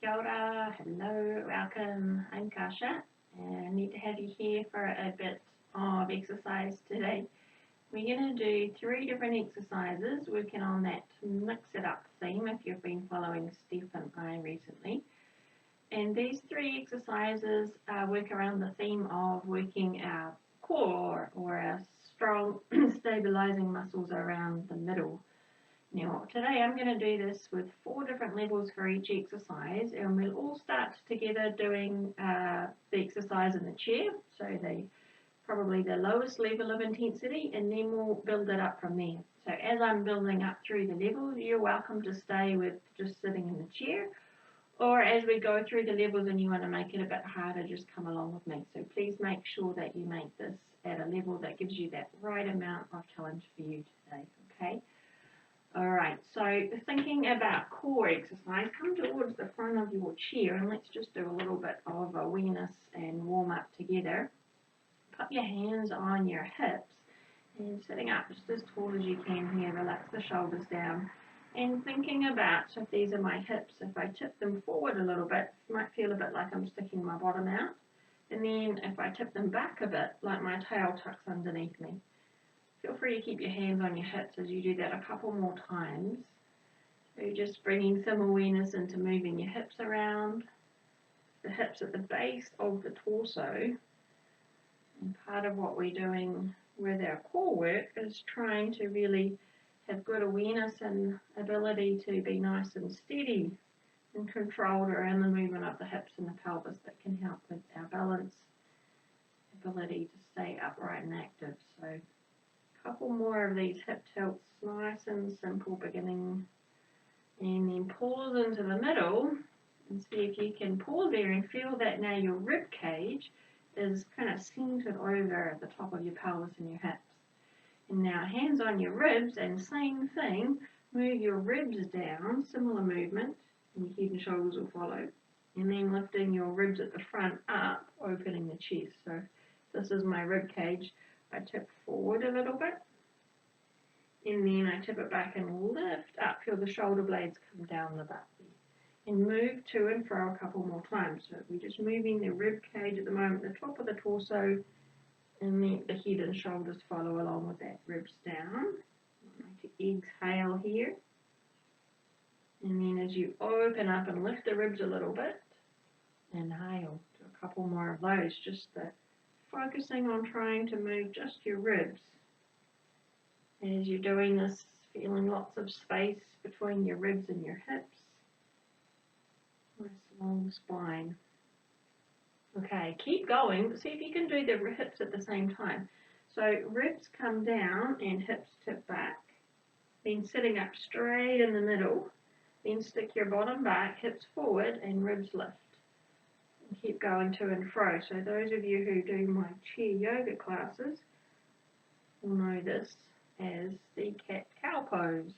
Kia ora, hello, welcome. I'm Kasha, and need to have you here for a bit of exercise today. We're going to do 3 different exercises working on that mix it up theme if you've been following Steph and I recently. And these 3 exercises work around the theme of working our core or our strong stabilizing muscles around the middle. Now, today I'm going to do this with 4 different levels for each exercise, and we'll all start together doing the exercise in the chair, so probably the lowest level of intensity, and then we'll build it up from there. So as I'm building up through the levels, you're welcome to stay with just sitting in the chair, or as we go through the levels and you want to make it a bit harder, just come along with me. So please make sure that you make this at a level that gives you that right amount of challenge for you today, okay? Alright, so thinking about core exercise, come towards the front of your chair and let's just do a little bit of awareness and warm up together. Put your hands on your hips and sitting up just as tall as you can here, relax the shoulders down. And thinking about, so if these are my hips, if I tip them forward a little bit, you might feel a bit like I'm sticking my bottom out. And then if I tip them back a bit, like my tail tucks underneath me. Feel free to keep your hands on your hips as you do that a couple more times. So you're just bringing some awareness into moving your hips around, the hips at the base of the torso. And part of what we're doing with our core work is trying to really have good awareness and ability to be nice and steady and controlled around the movement of the hips and the pelvis that can help with our balance, ability to stay upright and active. So couple more of these hip tilts, nice and simple beginning, and then pause into the middle and see if you can pause there and feel that now your rib cage is kind of centered over at the top of your pelvis and your hips. And now hands on your ribs and same thing, move your ribs down, similar movement, and your head and shoulders will follow. And then lifting your ribs at the front up, opening the chest. So this is my rib cage. I tip forward a little bit, and then I tip it back and lift up, feel the shoulder blades come down the back, and move to and fro a couple more times. So we're just moving the rib cage at the moment, the top of the torso, and then the head and shoulders follow along with that, ribs down. Exhale here, and then as you open up and lift the ribs a little bit, inhale, do a couple more of those, just focusing on trying to move just your ribs. As you're doing this, feeling lots of space between your ribs and your hips. Nice long spine. Okay, keep going, but see if you can do the hips at the same time. So ribs come down and hips tip back. Then sitting up straight in the middle. Then stick your bottom back, hips forward, and ribs lift. Keep going to and fro. So those of you who do my chair yoga classes will know this as the cat-cow pose.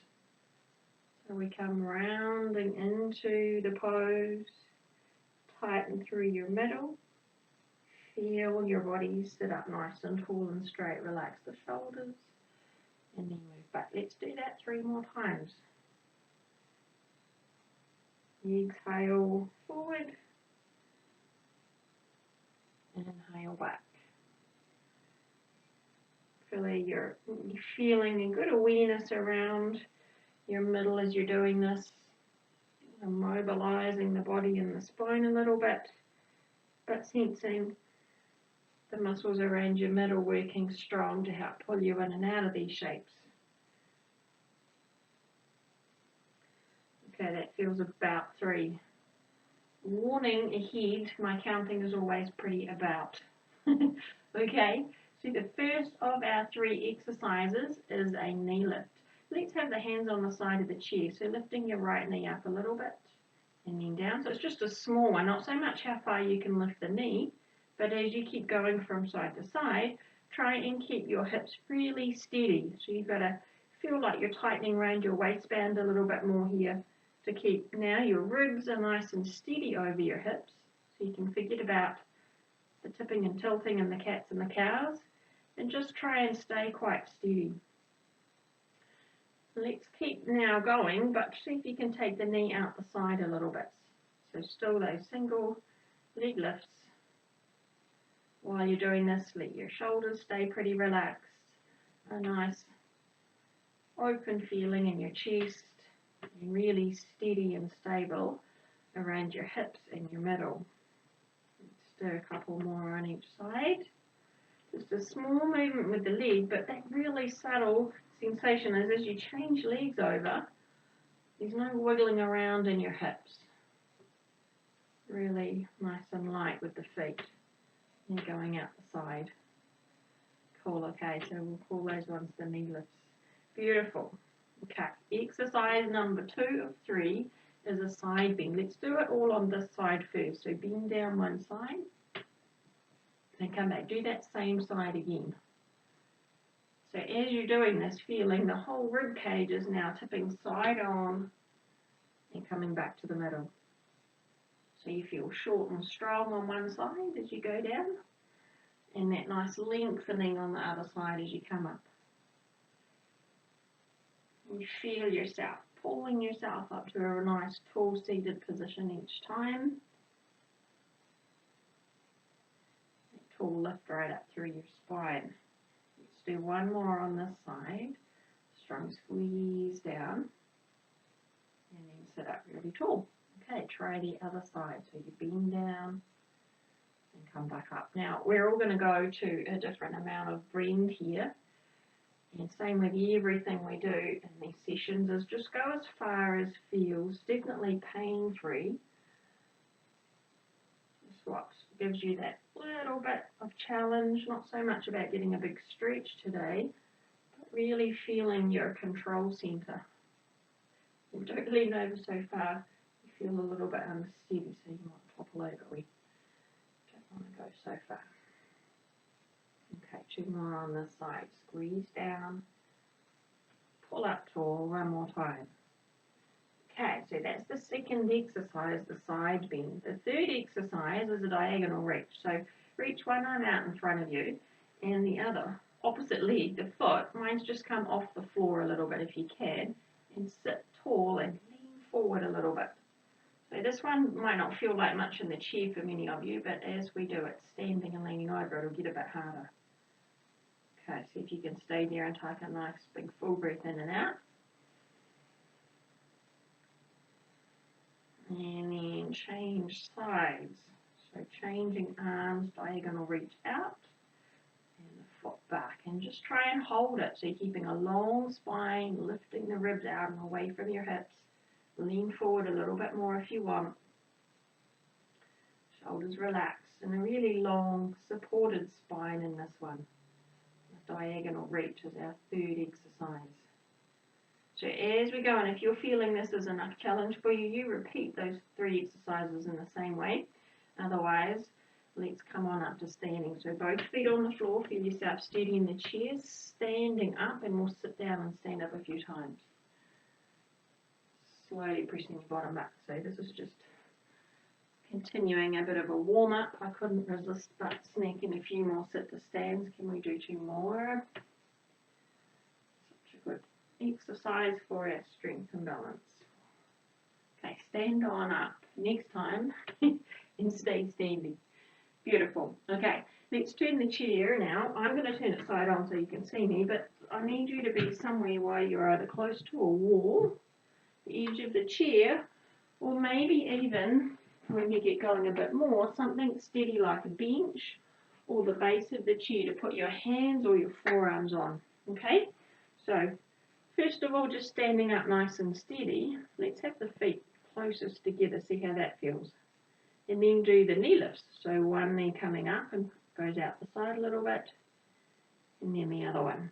So we come rounding into the pose, tighten through your middle, feel your body sit up nice and tall and straight, relax the shoulders, and then move back. Let's do that 3 more times. Exhale forward, inhale back. You're feeling a good awareness around your middle as you're doing this, mobilizing the body and the spine a little bit, but sensing the muscles around your middle working strong to help pull you in and out of these shapes. Okay, that feels about 3. Warning ahead, my counting is always pretty about. Okay, so the first of our 3 exercises is a knee lift. Let's have the hands on the side of the chair, so lifting your right knee up a little bit and then down. So it's just a small one, not so much how far you can lift the knee, but as you keep going from side to side, try and keep your hips really steady. So you've got to feel like you're tightening around your waistband a little bit more here to keep now your ribs are nice and steady over your hips. So you can forget about the tipping and tilting and the cats and the cows, and just try and stay quite steady. Let's keep now going, but see if you can take the knee out the side a little bit. So So still those single leg lifts. While you're doing this, let your shoulders stay pretty relaxed. A nice open feeling in your chest, and really steady and stable around your hips and your middle. Let's do a couple more on each side. Just a small movement with the leg, but that really subtle sensation is as you change legs over, there's no wiggling around in your hips. Really nice and light with the feet and going out the side. Cool, okay, so we'll call those ones the knee lifts. Beautiful. Okay, exercise number 2 of 3 is a side bend. Let's do it all on this side first. So bend down one side and come back. Do that same side again. So as you're doing this, feeling the whole rib cage is now tipping side on and coming back to the middle. So you feel short and strong on one side as you go down, and that nice lengthening on the other side as you come up. You feel yourself pulling yourself up to a nice tall seated position each time. A tall lift right up through your spine. Let's do one more on this side. Strong squeeze down. And then sit up really tall. Okay, try the other side. So you bend down and come back up. Now, we're all going to go to a different amount of bend here. And same with everything we do in these sessions is just go as far as feels, definitely pain-free. Just what gives you that little bit of challenge, not so much about getting a big stretch today, but really feeling your control centre. And don't lean over so far, you feel a little bit unsteady, so you might topple over. We don't want to go so far. Okay, 2 more on this side. Squeeze down, pull up tall, one more time. Okay, so that's the second exercise, the side bend. The third exercise is a diagonal reach. So reach one arm out in front of you and the other opposite leg, the foot, mine's just come off the floor a little bit if you can, and sit tall and lean forward a little bit. So this one might not feel like much in the chair for many of you, but as we do it standing and leaning over, it'll get a bit harder. Okay, see if you can stay there and take a nice big full breath in and out. And then change sides. So changing arms, diagonal reach out, and the foot back. And just try and hold it. So you're keeping a long spine, lifting the ribs out and away from your hips. Lean forward a little bit more if you want. Shoulders relaxed, and a really long supported spine in this one. Diagonal reach is our third exercise. So as we go on, if you're feeling this is enough challenge for you, you repeat those 3 exercises in the same way. Otherwise, let's come on up to standing. So both feet on the floor, feel yourself steady in the chair, standing up, and we'll sit down and stand up a few times. Slowly pressing your bottom up. So this is just continuing a bit of a warm-up. I couldn't resist but snacking a few more sit-to-stands. Can we do 2 more? Such a good exercise for our strength and balance. Okay, stand on up next time and stay standing. Beautiful. Okay, let's turn the chair now. I'm going to turn it side on so you can see me, but I need you to be somewhere where you're either close to a wall, the edge of the chair, or maybe even, when you get going a bit more, something steady like a bench or the base of the chair to put your hands or your forearms on. Okay, so first of all, just standing up nice and steady. Let's have the feet closest together, see how that feels. And then do the knee lifts. So one knee coming up and goes out the side a little bit, and then the other one.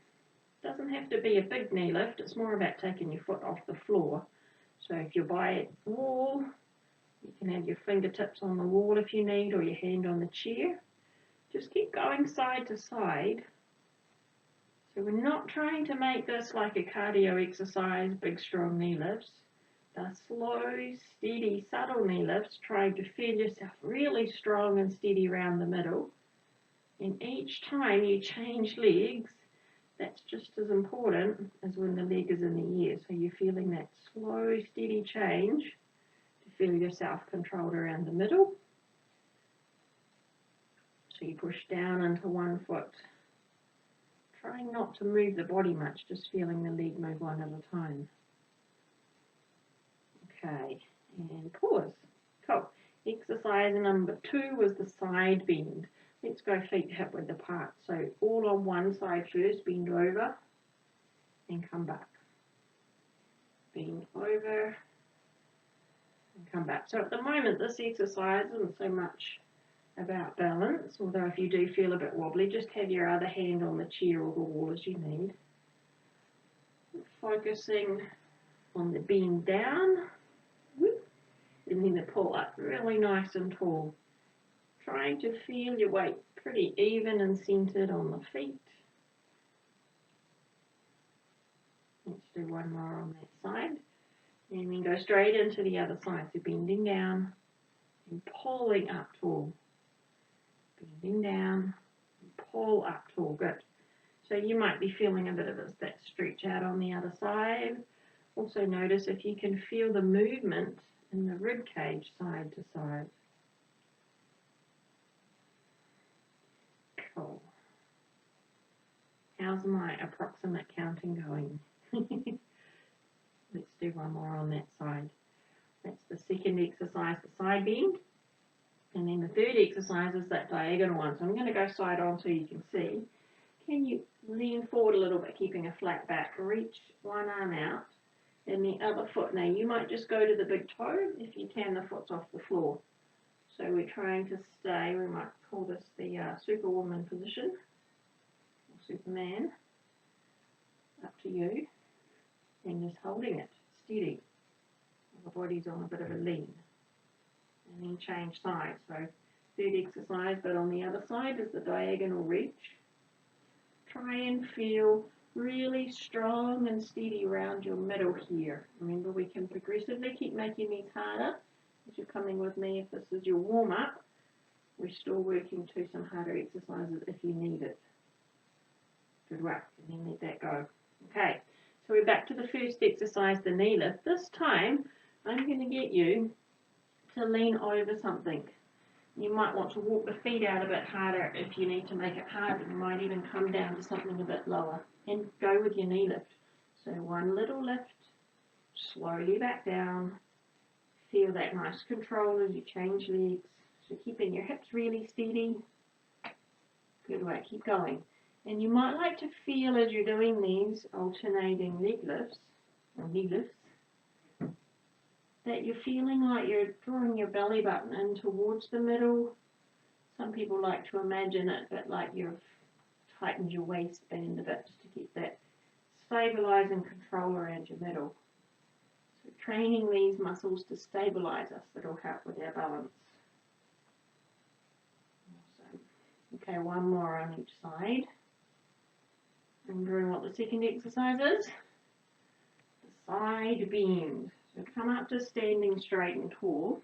Doesn't have to be a big knee lift, it's more about taking your foot off the floor. So if you're by a wall, you can have your fingertips on the wall if you need, or your hand on the chair. Just keep going side to side. So we're not trying to make this like a cardio exercise, big strong knee lifts. They're slow, steady, subtle knee lifts, trying to feel yourself really strong and steady around the middle. And each time you change legs, that's just as important as when the leg is in the air. So you're feeling that slow, steady change to feel yourself controlled around the middle. So you push down into one foot, trying not to move the body much, just feeling the leg move one at a time. Okay, and pause. Cool. Exercise number 2 was the side bend. Let's go feet hip width apart. So all on one side first, bend over and come back. Bend over and come back. So at the moment, this exercise isn't so much about balance, although if you do feel a bit wobbly, just have your other hand on the chair or the wall as you need. Focusing on the bend down, and then the pull up, really nice and tall. Trying to feel your weight pretty even and centered on the feet. Let's do one more on that side. And then go straight into the other side. So bending down and pulling up tall. Bending down and pull up tall. Good. So you might be feeling a bit of that stretch out on the other side. Also notice if you can feel the movement in the rib cage side to side. Cool. How's my approximate counting going? Let's do one more on that side. That's the second exercise, the side bend. And then the third exercise is that diagonal one. So I'm going to go side on so you can see. Can you lean forward a little bit, keeping a flat back? Reach one arm out and the other foot. Now you might just go to the big toe. If you can, the foot's off the floor. So we're trying to stay, we might call this the Superwoman position, or Superman. Up to you. And just holding it steady. The body's on a bit of a lean. And then change sides. So third exercise, but on the other side is the diagonal reach. Try and feel really strong and steady around your middle here. Remember, we can progressively keep making these harder as you're coming with me. If this is your warm-up, we're still working to some harder exercises if you need it. Good work, and then let that go. Okay, so we're back to the first exercise, the knee lift. This time, I'm going to get you to lean over something. You might want to walk the feet out a bit harder if you need to make it harder. You might even come down to something a bit lower and go with your knee lift. So one little lift, slowly back down. Feel that nice control as you change legs. So keeping your hips really steady. Good work, keep going. And you might like to feel as you're doing these alternating leg lifts, or knee lifts, that you're feeling like you're drawing your belly button in towards the middle. Some people like to imagine it, but like you've tightened your waistband a bit just to keep that stabilizing control around your middle. So training these muscles to stabilize us, that'll help with our balance. Awesome. Okay, one more on each side. Remembering what the second exercise is? The side bend. So come up to standing straight and tall.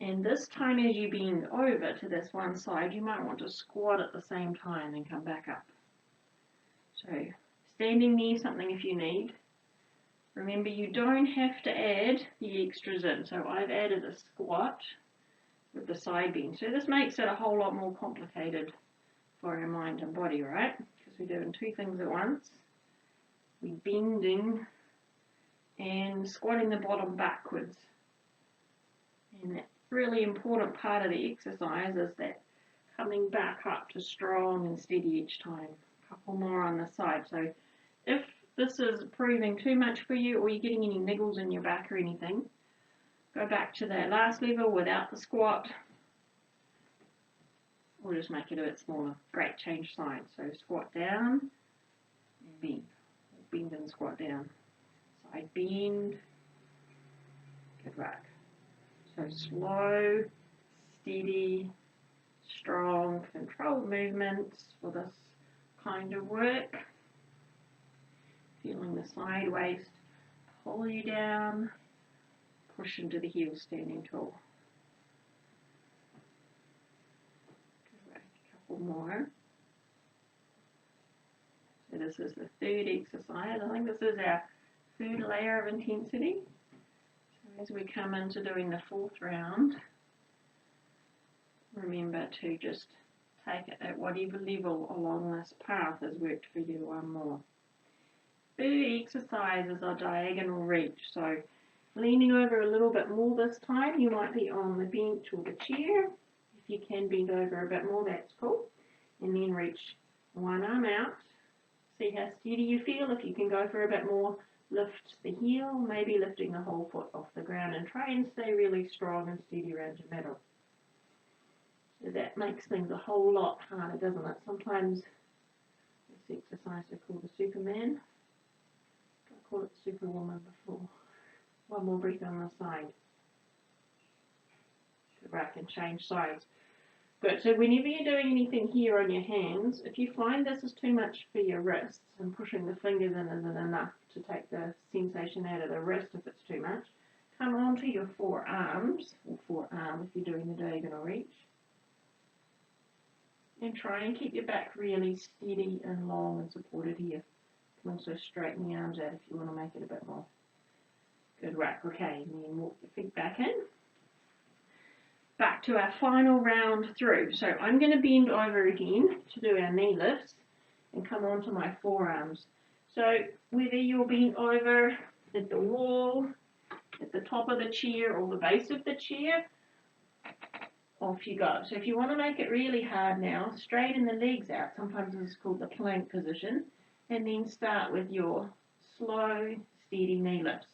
And this time as you bend over to this one side, you might want to squat at the same time and come back up. So standing near something if you need. Remember, you don't have to add the extras in. So I've added a squat with the side bend. So this makes it a whole lot more complicated for our mind and body, right? Because we're doing two things at once. We're bending and squatting the bottom backwards. And that really important part of the exercise is that coming back up to strong and steady each time. A couple more on the side. So if this is proving too much for you or you're getting any niggles in your back or anything, go back to that last level without the squat. Or just make it a bit smaller. Great, change sides. So squat down and bend. Bend and squat down. Side bend. Good work. So slow, steady, strong, controlled movements for this kind of work. Feeling the side waist pull you down, push into the heels standing tall. Good work. A couple more. So this is the third exercise. I think this is our third layer of intensity. So As we come into doing the fourth round, remember to just take it at whatever level along this path has worked for you. One more. Third exercise is our diagonal reach. So leaning over a little bit more this time. You might be on the bench or the chair. If you can bend over a bit more, that's cool. And then reach one arm out. See how steady you feel. If you can go for a bit more, lift the heel, maybe lifting the whole foot off the ground, and try and stay really strong and steady around your middle. So that makes things a whole lot harder, doesn't it? Sometimes this exercise is called the Superman. I called it Superwoman before. One more breath on the side. Good, rack and change sides. Good, so whenever you're doing anything here on your hands, if you find this is too much for your wrists and pushing the fingers in isn't enough to take the sensation out of the wrist if it's too much, come onto your forearms, or forearm if you're doing the diagonal reach, and try and keep your back really steady and long and supported here. You can also straighten the arms out if you want to make it a bit more. Good work, okay, and then walk your feet back in. Back to our final round through. So I'm going to bend over again to do our knee lifts and come onto my forearms. So whether you're bent over at the wall, at the top of the chair or the base of the chair, off you go. So if you want to make it really hard now, straighten the legs out. Sometimes this is called the plank position. And then start with your slow, steady knee lifts.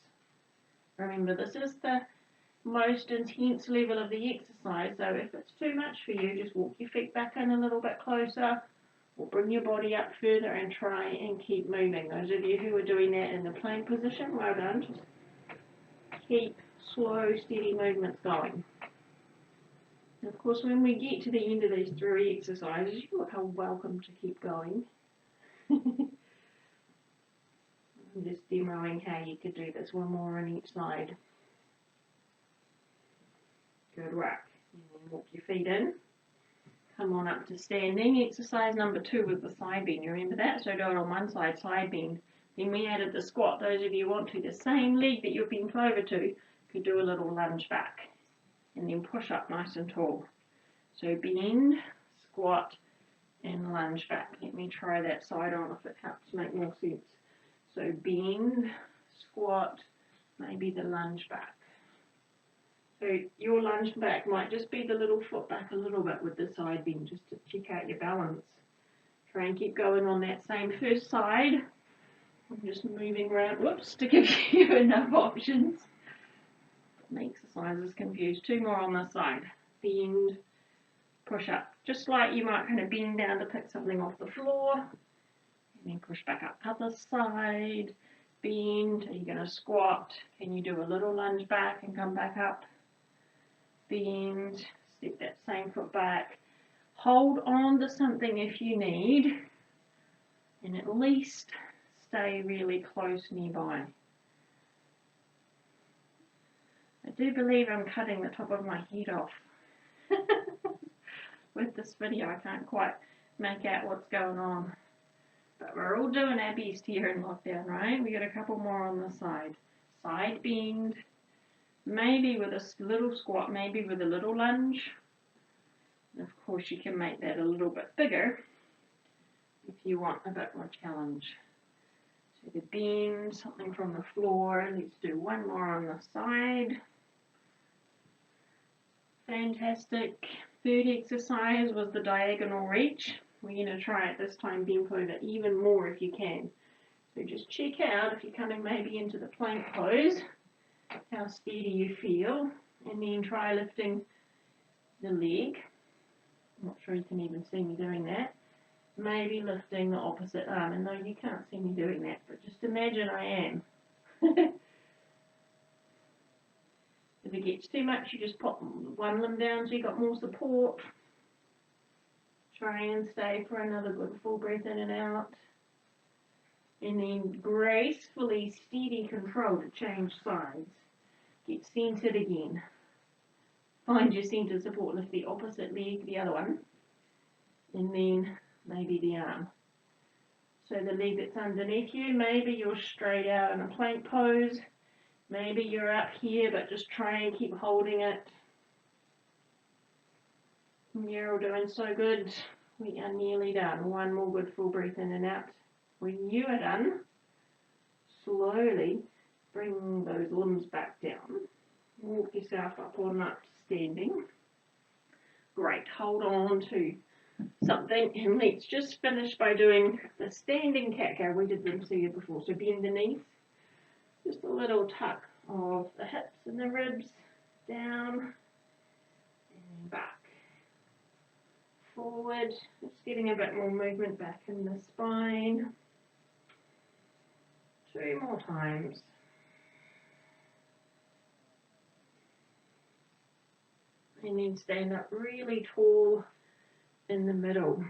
Remember, this is the most intense level of the exercise, so if it's too much for you, just walk your feet back in a little bit closer or bring your body up further and try and keep moving. Those of you who are doing that in the plank position, well done. Just keep slow, steady movements going. And of course, when we get to the end of these 3 exercises, you are welcome to keep going. I'm just demoing how you could do this. One more on each side. Good work. And then walk your feet in. Come on up to standing. Exercise number 2 was the side bend. You remember that? So do it on one side, side bend. Then we added the squat. Those of you who want to, the same leg that you're bent over to, could do a little lunge back. And then push up nice and tall. So bend, squat, and lunge back. Let me try that side on if it helps make more sense. So bend, squat, maybe the lunge back. So your lunge back might just be the little foot back a little bit with the side bend, just to check out your balance. Try and keep going on that same first side. I'm just moving around, whoops, to give you enough options. The exercise is confused. 2 more on this side. Bend, push up. Just like you might kind of bend down to pick something off the floor. And then push back up. Other side. Bend. Are you going to squat? Can you do a little lunge back and come back up? Bend, step that same foot back, hold on to something if you need, and at least stay really close nearby. I do believe I'm cutting the top of my head off. With this video, I can't quite make out what's going on. But we're all doing our best here in lockdown, right? We got a couple more on the side. Side bend. Maybe with a little squat, maybe with a little lunge. And of course, you can make that a little bit bigger if you want a bit more challenge. So the bend, something from the floor. Let's do one more on the side. Fantastic. Third exercise was the diagonal reach. We're going to try it this time, bend over even more if you can. So just check out if you're coming maybe into the plank pose, how steady you feel, and then try lifting the leg. I'm not sure you can even see me doing that. Maybe lifting the opposite arm, and no, you can't see me doing that, but just imagine I am. If it gets too much, you just pop one limb down so you got more support. Try and stay for another good full breath in and out. And then gracefully, steady control to change sides. Get centered again. Find your center support, lift the opposite leg, the other one, and then maybe the arm. So the leg that's underneath you, maybe you're straight out in a plank pose, Maybe you're up here, but just try and keep holding it. You're all doing so good. We are nearly done. One more good full breath in and out. When you are done, slowly bring those limbs back down. Walk yourself up on up to standing. Great. Hold on to something, and let's just finish by doing the standing cat-cow. We did them to you before. So bend the knees. Just a little tuck of the hips and the ribs down and back. Forward, just getting a bit more movement back in the spine. 2 more times. And then stand up really tall in the middle.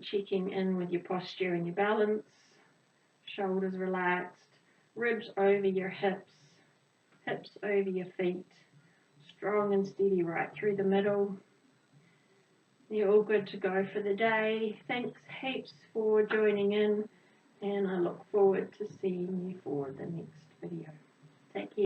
Checking in with your posture and your balance. Shoulders relaxed, ribs over your hips, hips over your feet. Strong and steady right through the middle. You're all good to go for the day. Thanks heaps for joining in, and I look forward to seeing you for the next video. Take care.